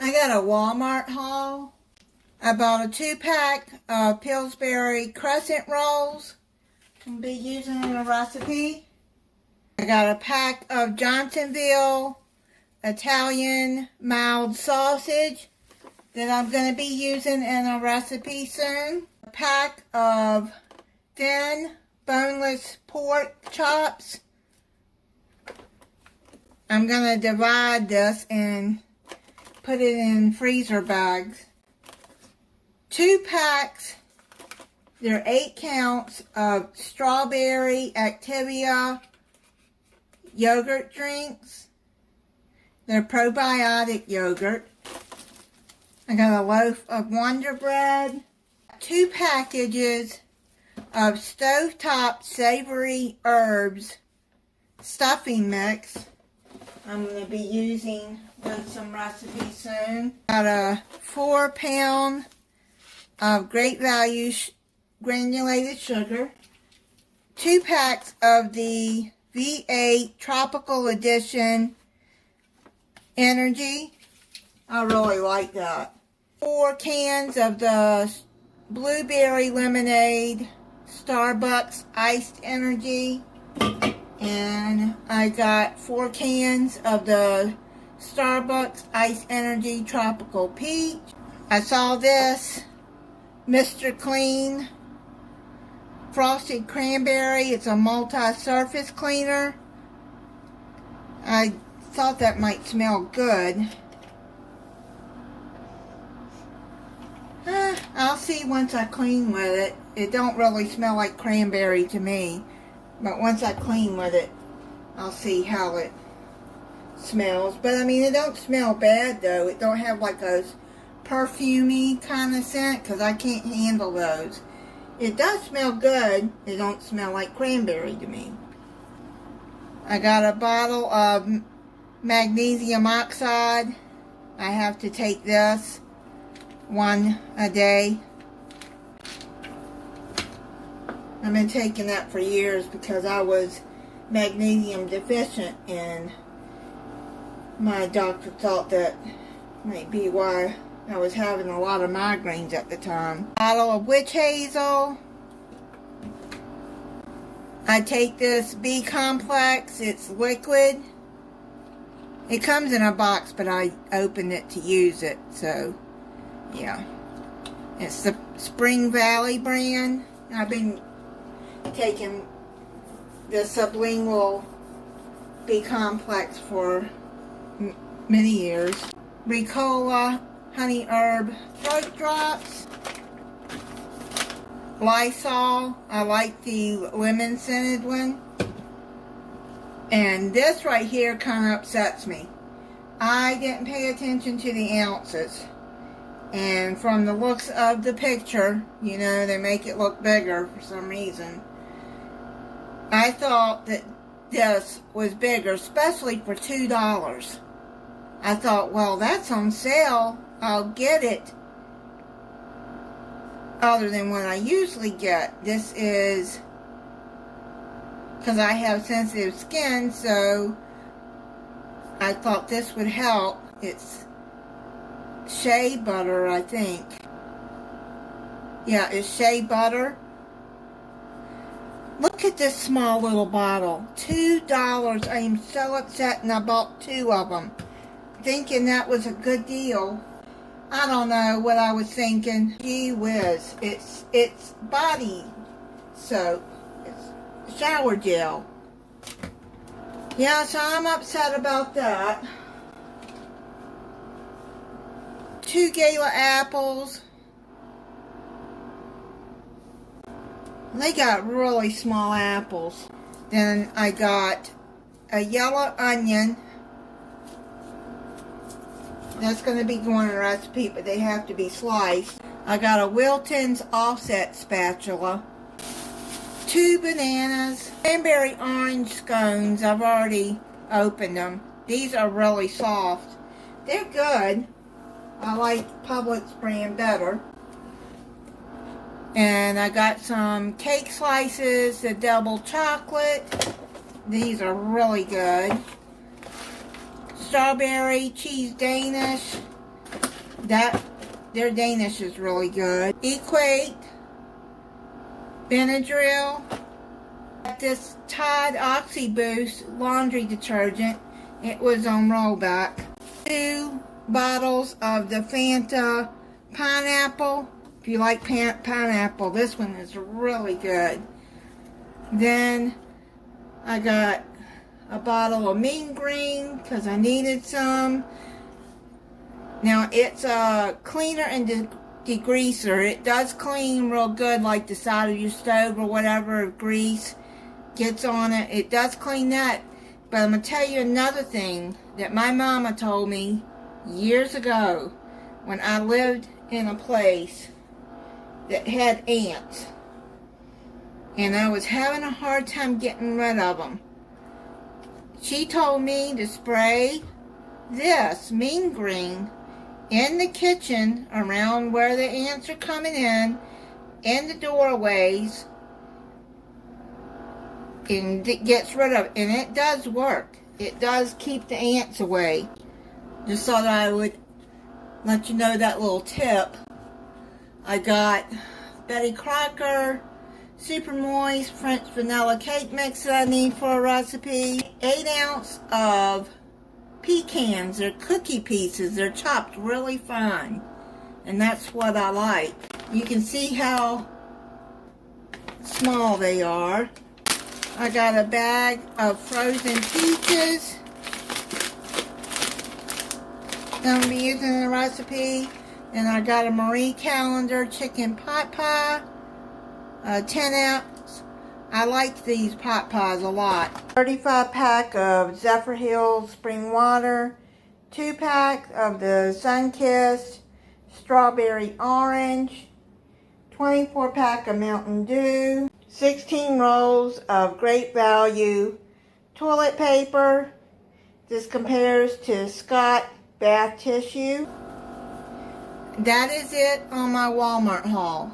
I got a Walmart haul. I bought a 2-pack of Pillsbury crescent rolls. I'll be using in a recipe. I got a pack of Johnsonville Italian mild sausage that I'm going to be using in a recipe soon. A pack of thin boneless pork chops. I'm going to divide this and put it in freezer bags. 2 packs, they're 8 counts of strawberry Activia yogurt drinks. They're probiotic yogurt. I got a loaf of Wonder Bread. 2 packages of stovetop savory herbs stuffing mix. I'm going to be using with some recipes soon. Got a 4-pound of Great Value granulated sugar. 2 packs of the V8 Tropical Edition Energy. I really like that. 4 cans of the Blueberry Lemonade Starbucks Iced Energy. And I got 4 cans of the Starbucks Iced Energy Tropical Peach. I saw this Mr. Clean Frosted Cranberry. It's a multi-surface cleaner. I thought that might smell good. I'll see once I clean with it. It don't really smell like cranberry to me. But once I clean with it, I'll see how it smells. But I mean, it don't smell bad though. It don't have like those perfumey kind of scent, because I can't handle those. It does smell good. It don't smell like cranberry to me. I got a bottle of magnesium oxide. I have to take this 1 a day. I've been taking that for years because I was magnesium deficient, and my doctor thought that might be why I was having a lot of migraines at the time. Bottle of witch hazel. I take this B complex. It's liquid. It comes in a box, but I opened it to use it, so yeah. It's the Spring Valley brand. I've been taking the sublingual B complex for many years. Ricola honey herb throat drops. Lysol. I like the lemon scented one. And this right here kind of upsets me. I didn't pay attention to the ounces. And from the looks of the picture, you know, they make it look bigger for some reason. I thought that this was bigger, especially for $2. I thought, well, that's on sale. I'll get it. Other than what I usually get. This is because I have sensitive skin, so I thought this would help. It's shea butter, I think. Yeah, it's shea butter. Look at this small little bottle. $2. I am so upset, and I bought 2 of them, thinking that was a good deal. I don't know what I was thinking. Gee whiz. It's body soap. It's shower gel. Yeah, so I'm upset about that. 2 Gala apples. They got really small apples. Then I got a yellow onion. That's going to be going in a recipe, but they have to be sliced. I got a Wilton's offset spatula. 2 bananas. Cranberry orange scones. I've already opened them. These are really soft. They're good. I like Publix brand better. And I got some cake slices, the double chocolate. These are really good. Strawberry cheese Danish. Their Danish is really good. Equate, Benadryl, this Tide Oxy Boost laundry detergent. It was on rollback. 2 bottles of the Fanta pineapple. If you like pineapple, this one is really good. Then I got a bottle of Mean Green because I needed some. Now it's a cleaner and degreaser. It does clean real good, like the side of your stove or whatever, if grease gets on it. It does clean that. But I'm going to tell you another thing that my mama told me years ago when I lived in a place that had ants. And I was having a hard time getting rid of them. She told me to spray this Mean Green in the kitchen around where the ants are coming in the doorways, and it gets rid of it. And it does work. It does keep the ants away. Just thought I would let you know that little tip. I got Betty Crocker Super Moist French Vanilla Cake Mix that I need for a recipe. 8 ounce of pecans. They're cookie pieces. They're chopped really fine. And that's what I like. You can see how small they are. I got a bag of frozen peaches that I'm going to be using in the recipe. And I got a Marie Callender chicken pot pie. 10 ounce. I like these pot pies a lot. 35 pack of Zephyr Hills spring water. 2 packs of the Sunkissed strawberry orange. 24 pack of Mountain Dew. 16 rolls of Great Value toilet paper. This compares to Scott bath tissue. That is it on my Walmart haul.